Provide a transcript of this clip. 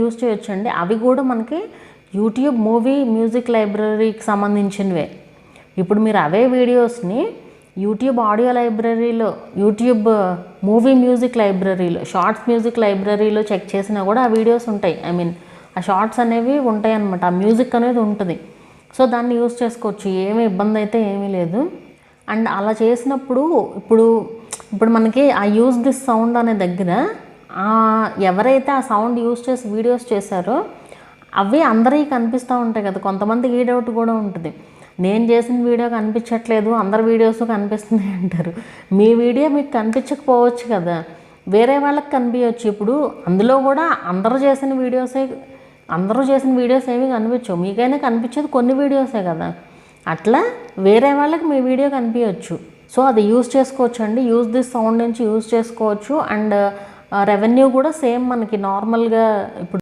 Use చేయొచ్చండి. అవి కూడా మనకి యూట్యూబ్ మూవీ మ్యూజిక్ లైబ్రరీకి సంబంధించినవే. ఇప్పుడు మీరు అవే వీడియోస్ని యూట్యూబ్ ఆడియో లైబ్రరీలో, యూట్యూబ్ మూవీ మ్యూజిక్ లైబ్రరీలో, షార్ట్స్ మ్యూజిక్ లైబ్రరీలో చెక్ చేసినా కూడా ఆ వీడియోస్ ఉంటాయి. ఆ షార్ట్స్ అనేవి ఉంటాయి అన్నమాట. ఆ మ్యూజిక్ అనేది ఉంటుంది. సో దాన్ని యూజ్ చేసుకోవచ్చు, ఏమీ ఇబ్బంది అయితే ఏమీ లేదు. అండ్ అలా చేసినప్పుడు ఇప్పుడు మనకి ఆ యూజ్ దిస్ సౌండ్ అనే దగ్గర ఎవరైతే ఆ సౌండ్ యూజ్ చేసి వీడియోస్ చేశారో అవి అందరికీ కనిపిస్తూ ఉంటాయి కదా. కొంతమందికి ఈ డౌట్ కూడా ఉంటుంది, నేను చేసిన వీడియో కనిపించట్లేదు, అందరి వీడియోస్ కనిపిస్తున్నాయి అంటారు. మీ వీడియో మీకు కనిపించకపోవచ్చు కదా, వేరే వాళ్ళకి కనిపించవచ్చు. ఇప్పుడు అందులో కూడా అందరూ చేసిన వీడియోస్ ఏమీ కనిపించవు, మీకైనా కనిపించేది కొన్ని వీడియోసే కదా. అట్లా వేరే వాళ్ళకి మీ వీడియో కనిపించవచ్చు. సో అది యూజ్ చేసుకోవచ్చు అండి. యూజ్ దిస్ సౌండ్ నుంచి యూజ్ చేసుకోవచ్చు. అండ్ రెవెన్యూ కూడా సేమ్ మనకి నార్మల్గా ఇప్పుడు